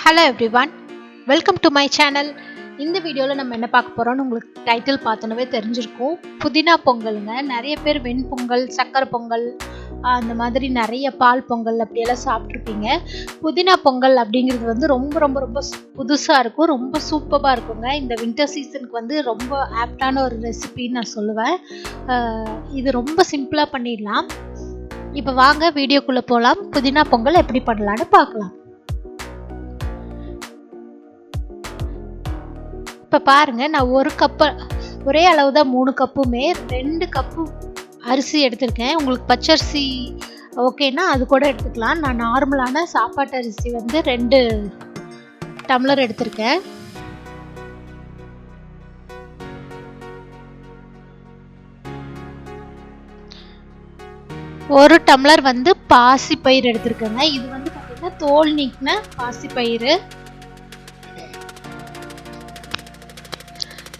Hello everyone, welcome to my channel. இந்த வீடியோவில் நம்ம என்ன பார்க்க போகிறோம்னு உங்களுக்கு டைட்டில் பார்த்தோன்னே தெரிஞ்சிருக்கும். புதினா பொங்கலுங்க. நிறைய பேர் வெண்பொங்கல், சக்கரை பொங்கல், அந்த மாதிரி நிறைய பால் பொங்கல் அப்படியெல்லாம் சாப்பிட்ருப்பீங்க. புதினா பொங்கல் அப்படிங்கிறது வந்து ரொம்ப ரொம்ப ரொம்ப புதுசாக இருக்கும், ரொம்ப சூப்பராக இருக்குங்க. இந்த வின்டர் சீசனுக்கு வந்து ரொம்ப ஆப்டான ஒரு ரெசிபின்னு நான் சொல்லுவேன். இது ரொம்ப சிம்பிளாக பண்ணிடலாம். இப்போ வாங்க வீடியோக்குள்ளே போகலாம். புதினா பொங்கல் எப்படி பண்ணலான்னு பார்க்கலாம். இப்போ பாருங்கள், நான் ஒரு கப்பு, ஒரே அளவு தான் 3 கப்புமே 2 கப்பு அரிசி எடுத்திருக்கேன். உங்களுக்கு பச்சரிசி ஓகேன்னா அது கூட எடுத்துக்கலாம். நான் நார்மலான சாப்பாட்டு அரிசி வந்து 2 டம்ளர் எடுத்திருக்கேன். ஒரு டம்ளர் வந்து பாசி பயிர் எடுத்திருக்கேங்க. இது வந்து பார்த்தீங்கன்னா தோல் நீக்கின பாசி பயிர்.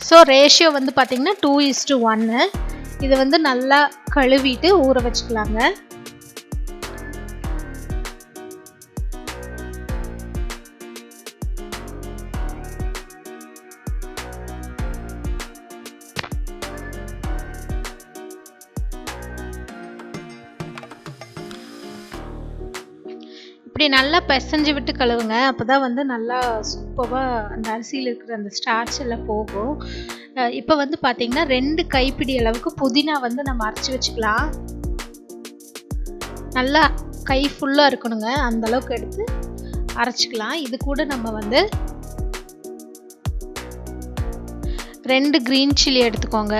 ஸோ ரேஷியோ வந்து பார்த்திங்கன்னா 2:1. இதை வந்து நல்லா கழுவிட்டு ஊற வச்சுக்கலாங்க. இப்படி நல்லா பிசைஞ்சு விட்டு கழுவுங்க. அப்போ தான் வந்து நல்லா சூப்பராக அந்த அரிசியில் இருக்கிற அந்த ஸ்டார்ச் எல்லாம் போகும். இப்போ வந்து பார்த்திங்கன்னா 2 கைப்பிடி அளவுக்கு புதினா வந்து நம்ம அரைச்சி வச்சுக்கலாம். நல்லா கை ஃபுல்லாக இருக்கணுங்க, அந்த அளவுக்கு எடுத்து அரைச்சிக்கலாம். இது கூட நம்ம வந்து 2 க்ரீன் சில்லி எடுத்துக்கோங்க.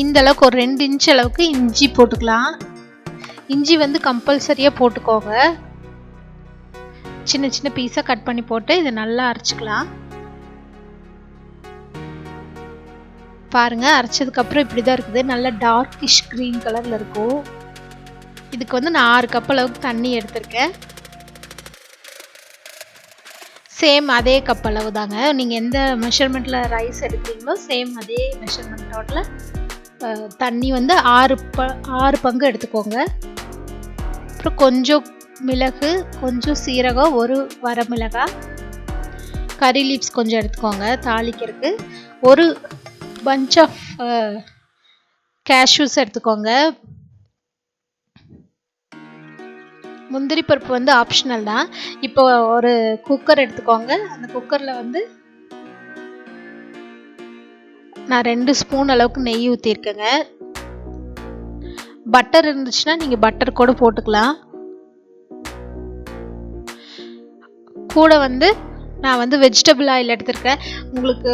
இந்த அளவுக்கு ஒரு 2 இன்ச் அளவுக்கு இஞ்சி போட்டுக்கலாம். இஞ்சி வந்து கம்பல்சரியாக போட்டுக்கோங்க. சின்ன சின்ன பீஸாக கட் பண்ணி போட்டு இதை நல்லா அரைச்சிக்கலாம். பாருங்கள், அரைச்சதுக்கப்புறம் இப்படி தான் இருக்குது. நல்லா டார்க்கிஷ் க்ரீன் கலரில் இருக்கும். இதுக்கு வந்து நான் 6 கப் அளவுக்கு தண்ணி எடுத்திருக்கேன். சேம் அதே கப் அளவு தாங்க. நீங்கள் எந்த மெஷர்மெண்ட்டில் ரைஸ் எடுக்கிறீங்களோ சேம் அதே மெஷர்மெண்ட்டோட தண்ணி வந்து 6 பங்கு எடுத்துக்கோங்க. அப்புறம் கொஞ்சம் மிளகு, கொஞ்சம் சீரகம், ஒரு வரமிளகாய், கறி லீவ்ஸ் கொஞ்சம் எடுத்துக்கோங்க தாளிக்கிறதுக்கு. ஒரு பஞ்ச் ஆஃப் கேஷ்யூஸ் எடுத்துக்கோங்க. முந்திரி பருப்பு வந்து ஆப்ஷனல் தான். இப்போ ஒரு குக்கர் எடுத்துக்கோங்க. அந்த குக்கரில் வந்து நான் 2 ஸ்பூன் அளவுக்கு நெய் ஊற்றிருக்கேங்க. பட்டர் இருந்துச்சுன்னா நீங்கள் பட்டர் கூட போட்டுக்கலாம். கூட வந்து நான் வந்து வெஜிடபிள் ஆயில் எடுத்திருக்கேன். உங்களுக்கு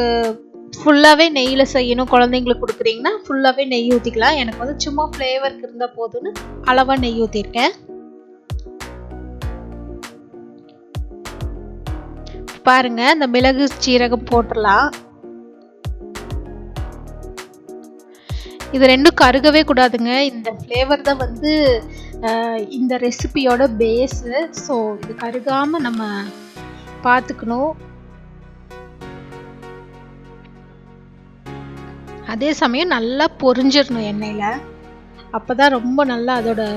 ஃபுல்லாகவே நெய்யில் செய்யணும், குழந்தைங்களுக்கு கொடுக்குறீங்கன்னா ஃபுல்லாகவே நெய் ஊற்றிக்கலாம். எனக்கு வந்து சும்மா ஃப்ளேவருக்கு இருந்தால் போதும்னு அளவாக நெய் ஊற்றிருக்கேன். பாருங்கள், இந்த மிளகு சீரகம் போட்டுடலாம். இது ரெண்டும் கருகவே கூடாதுங்க. இந்த ஃப்ளேவர் தான் வந்து இந்த ரெசிபியோட பேஸு. ஸோ இது கருகாமல் நம்ம பார்த்துக்கணும். அதே சமயம் நல்லா பொரிஞ்சிடணும் எண்ணெயில். அப்போ தான் ரொம்ப நல்லா அதோட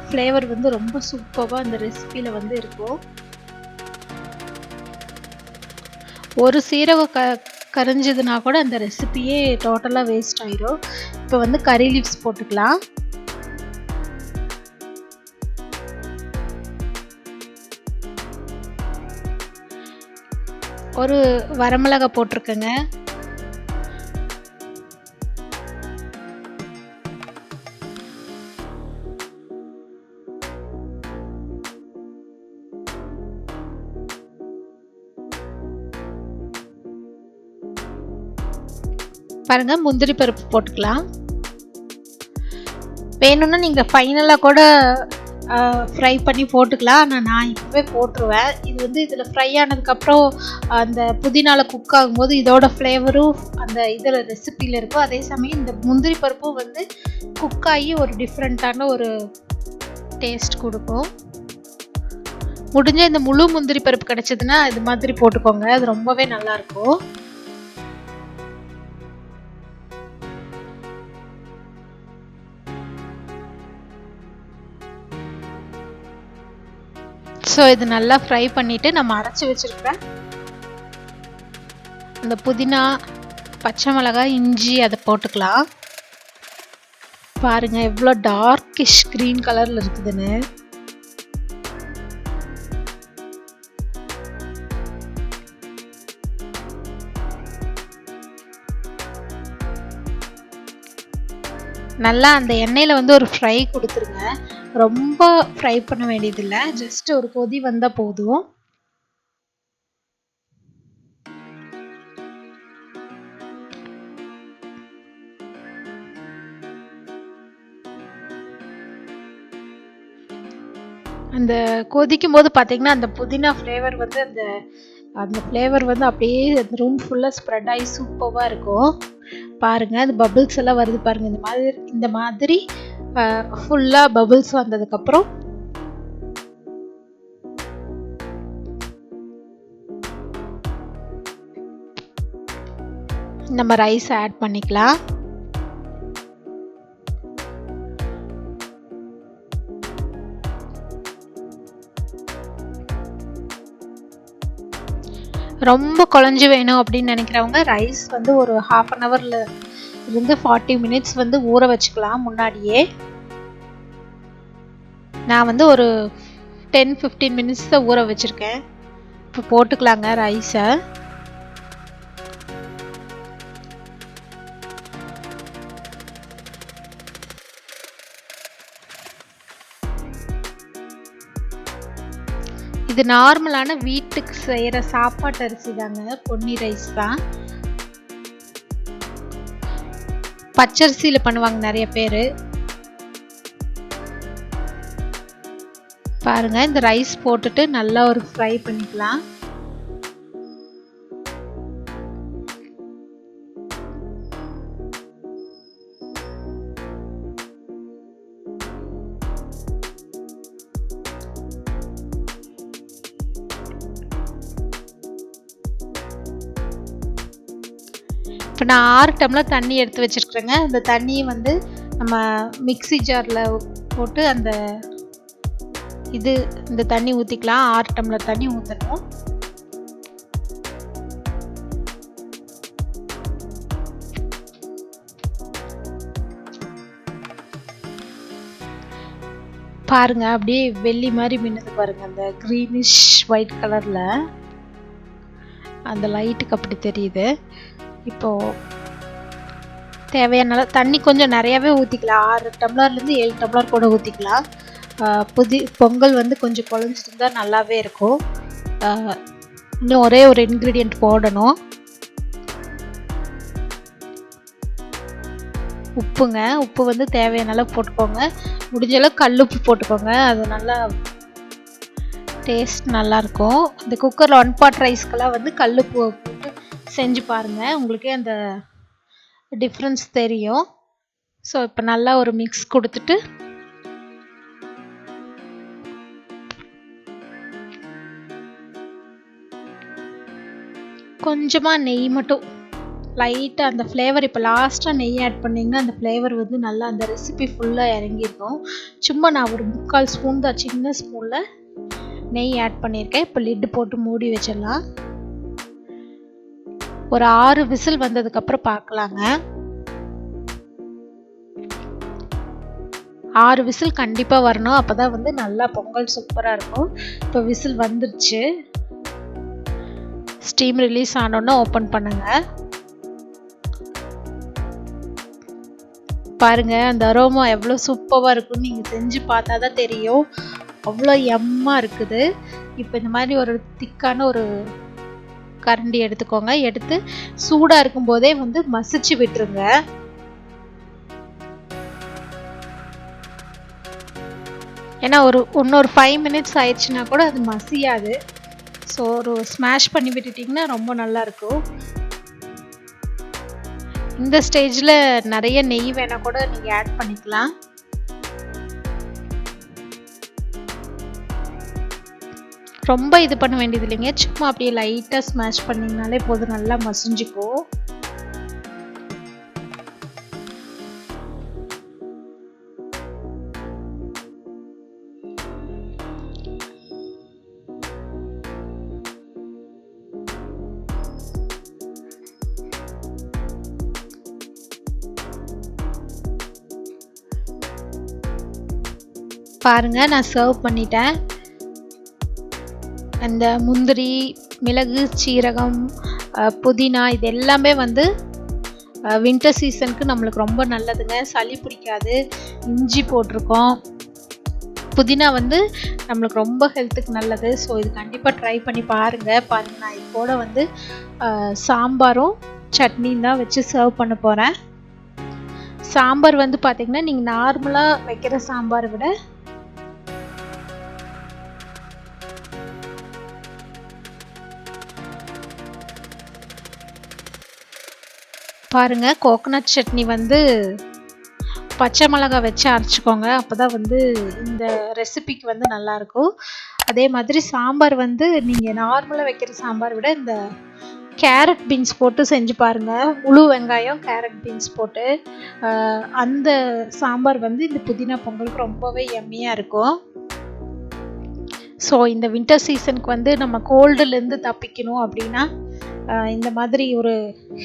ஃப்ளேவர் வந்து ரொம்ப சூப்பராக அந்த ரெசிபியில் வந்து இருக்கும். ஒரு சீரகம் கரைஞ்சதுனா கூட அந்த ரெசிபியே டோட்டலாக வேஸ்ட் ஆயிரும். இப்போ வந்து கறி லீவ்ஸ் போட்டுக்கலாம். ஒரு வரமிளகாய் போட்டிருக்கேங்க. பாருங்க, முந்திரி பருப்பு போட்டுக்கலாம். வேணும்னா நீங்கள் ஃபைனலாக கூட ஃப்ரை பண்ணி போட்டுக்கலாம். ஆனால் நான் இப்போவே போட்டுருவேன். இது வந்து இதில் ஃப்ரை ஆனதுக்கப்புறம் அந்த புதினால குக் ஆகும்போது இதோட ஃப்ளேவரும் அந்த இதில் ரெசிப்பியில் இருக்கும். அதே சமயம் இந்த முந்திரி பருப்பும் வந்து குக் ஆகி ஒரு டிஃப்ரெண்ட்டான ஒரு டேஸ்ட் கொடுக்கும். முடிஞ்ச இந்த முழு முந்திரி பருப்பு கிடச்சதுன்னா இது மாதிரி போட்டுக்கோங்க, அது ரொம்பவே நல்லாயிருக்கும். ஸோ இது நல்லா ஃப்ரை பண்ணிவிட்டு நம்ம அரைச்சி வச்சுருக்க அந்த புதினா, பச்சை மிளகாய், இஞ்சி அதை போட்டுக்கலாம். பாருங்கள் எவ்வளோ டார்க்கிஷ் க்ரீன் கலரில் இருக்குதுன்னு. நல்லா அந்த எண்ணெயில் வந்து ஒரு ஃப்ரை கொடுத்துருங்க. ரொம்ப ஃப்ரை பண்ண வேண்டியதில்லை, ஜஸ்ட் ஒரு கொதி வந்தால் போதும். அந்த கொதிக்கும் போது பார்த்தீங்கன்னா அந்த புதினா ஃப்ளேவர் வந்து அந்த ஃப்ளேவர் வந்து அப்படியே அந்த ரூம் ஃபுல்லாக ஸ்ப்ரெட் ஆகி சூப்பராக இருக்கும். பாருங்கள் அந்த பபிள்ஸ் எல்லாம் வருது பாருங்கள். இந்த மாதிரி ஃபுல்லாக பபிள்ஸ் வந்ததுக்கப்புறம் நம்ம ரைஸ் ஆட் பண்ணிக்கலாம். ரொம்ப குழஞ்சி வேணும் அப்படின்னு நினைக்கிறவங்க ரைஸ் வந்து ஒரு 1/2 hour இருந்து 40 minutes வந்து ஊற வச்சுக்கலாம் முன்னாடியே. நான் வந்து ஒரு 10-15 minutes தான் ஊற வச்சுருக்கேன். இப்போ போட்டுக்கலாங்க ரைஸை. இது நார்மலான வீட்டுக்கு செய்கிற சாப்பாட்டு அரிசி தாங்க, பொன்னி ரைஸ் தான். பச்சரிசியில் பண்ணுவாங்க நிறைய பேர். பாருங்க இந்த ரைஸ் போட்டுட்டு நல்லா ஒரு ஃப்ரை பண்ணிக்கலாம். இப்போ நான் 6 டம்ளர் தண்ணி எடுத்து வச்சுருக்குறேங்க. இந்த தண்ணியை வந்து நம்ம மிக்ஸி ஜாரில் போட்டு இந்த தண்ணி ஊற்றிக்கலாம். 6 டம்ளர் தண்ணி ஊற்றணும். பாருங்க அப்படியே வெள்ளி மாதிரி மின்னுது பாருங்க, அந்த க்ரீனிஷ் ஒயிட் கலரில் அந்த லைட்டுக்கு அப்படி தெரியுது. இப்போது தேவையான தண்ணி கொஞ்சம் நிறையாவே ஊற்றிக்கலாம். 6 டம்ளர்லேருந்து 7 டம்ளர் கூட ஊற்றிக்கலாம். பொங்கல் வந்து கொஞ்சம் குழஞ்சிட்டு இருந்தால் நல்லாவே இருக்கும். இன்னும் ஒரே ஒரு இன்க்ரீடியண்ட் போடணும், உப்புங்க. உப்பு வந்து தேவையான அளவு போட்டுக்கோங்க. முடிஞ்ச அளவு கல்லுப்பு போட்டுக்கோங்க, அது நல்லா டேஸ்ட் நல்லாயிருக்கும். இந்த குக்கரில் 1 pot ரைஸ்க்கெல்லாம் வந்து கல்லுப்பு போட்டு செஞ்சு பாருங்கள், உங்களுக்கே அந்த டிஃப்ரென்ஸ் தெரியும். ஸோ இப்போ நல்லா ஒரு மிக்ஸ் கொடுத்துட்டு கொஞ்சமாக நெய் மட்டும் லைட்டாக அந்த ஃப்ளேவர், இப்போ லாஸ்ட்டாக நெய் ஆட் பண்ணிங்கன்னா அந்த ஃப்ளேவர் வந்து நல்லா அந்த ரெசிபி ஃபுல்லாக இறங்கியிருக்கும். சும்மா நான் ஒரு 3/4 ஸ்பூன் தான், சின்ன ஸ்பூனில் நெய் ஆட் பண்ணியிருக்கேன். இப்போ லிட்டு போட்டு மூடி வச்சிடலாம். ஒரு 6 விசில் வந்ததுக்கப்புறம் பார்க்கலாங்க. 6 விசில் கண்டிப்பாக வரணும், அப்போ தான் வந்து நல்லா பொங்கல் சூப்பராக இருக்கும். இப்போ விசில் வந்துருச்சு. ஸ்டீம் ரிலீஸ் ஆனோன்னா ஓப்பன் பண்ணுங்க. பாருங்க அந்த அரோமா எவ்வளோ சூப்பராக இருக்குன்னு நீங்கள் செஞ்சு பார்த்தா தான் தெரியும். அவ்வளோ எம்மாக இருக்குது. இப்போ இந்த மாதிரி ஒரு திக்கான ஒரு கரண்டி எடுத்துக்கோங்க. எடுத்து சூடாக இருக்கும்போதே வந்து மசிச்சு விட்டுருங்க. ஏன்னா இன்னொரு 5 minutes ஆயிடுச்சுன்னா கூட அது மசியாது. ஸோ ஒரு ஸ்மாஷ் பண்ணி விட்டுட்டிங்கன்னா ரொம்ப நல்லாயிருக்கும். இந்த ஸ்டேஜில் நிறைய நெய் வேணால் கூட நீங்கள் ஆட் பண்ணிக்கலாம். ரொம்ப இது பண்ண வேண்டியது இல்லைங்க, சும்மா அப்படியே லைட்டாக ஸ்மாஷ் பண்ணிங்கனாலே போதும், நல்லா மசிஞ்சுக்கும். பாருங்க நான் சர்வ் பண்ணிட்டேன். அந்த முந்திரி, மிளகு, சீரகம், புதினா இது எல்லாமே வந்து வின்டர் சீசனுக்கு நம்மளுக்கு ரொம்ப நல்லதுங்க. சளி பிடிக்காது. இஞ்சி போட்டிருக்கோம். புதினா வந்து நம்மளுக்கு ரொம்ப ஹெல்த்துக்கு நல்லது. ஸோ இது கண்டிப்பாக ட்ரை பண்ணி பாருங்கள். நான் இது கூட வந்து சாம்பாரும் சட்னியும் தான் வச்சு சர்வ் பண்ண போகிறேன். சாம்பார் வந்து பார்த்திங்கன்னா நீங்கள் நார்மலாக வைக்கிற சாம்பாரை விட பாருங்கள், கோகோனட் சட்னி வந்து பச்சை மிளகாய் வச்சு அரைச்சிக்கோங்க. அப்போ தான் வந்து இந்த ரெசிபிக்கு வந்து நல்லாயிருக்கும். அதே மாதிரி சாம்பார் வந்து நீங்கள் நார்மலாக வைக்கிற சாம்பார் விட இந்த கேரட் பீன்ஸ் போட்டு செஞ்சு பாருங்கள். முழு வெங்காயம், கேரட் பீன்ஸ் போட்டு அந்த சாம்பார் வந்து இந்த புதினா பொங்கலுக்கு ரொம்பவே எம்மியாக இருக்கும். ஸோ இந்த வின்டர் சீசனுக்கு வந்து நம்ம கோல்டுலேருந்து தப்பிக்கணும் அப்படின்னா இந்த மாதிரி ஒரு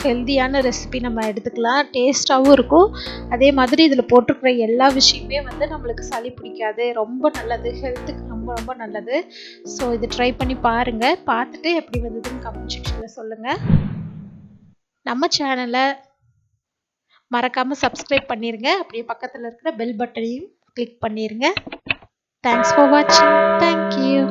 ஹெல்த்தியான ரெசிபி நம்ம எடுத்துக்கலாம். டேஸ்ட்டாகவும் இருக்கும். அதே மாதிரி இதில் போட்டிருக்கிற எல்லா விஷயமே வந்து நம்மளுக்கு சளி பிடிக்காது. ரொம்ப நல்லது, ஹெல்த்துக்கு ரொம்ப ரொம்ப நல்லது. ஸோ இது ட்ரை பண்ணி பாருங்கள். பார்த்துட்டு எப்படி வந்ததுன்னு கமெண்ட் செக்ஷனில் சொல்லுங்கள். நம்ம சேனலை மறக்காமல் சப்ஸ்கிரைப் பண்ணிடுங்க. அப்படியே பக்கத்தில் இருக்கிற பெல் பட்டனையும் கிளிக் பண்ணிடுங்க. தேங்க்ஸ் ஃபார் வாட்சிங். தேங்க்யூ.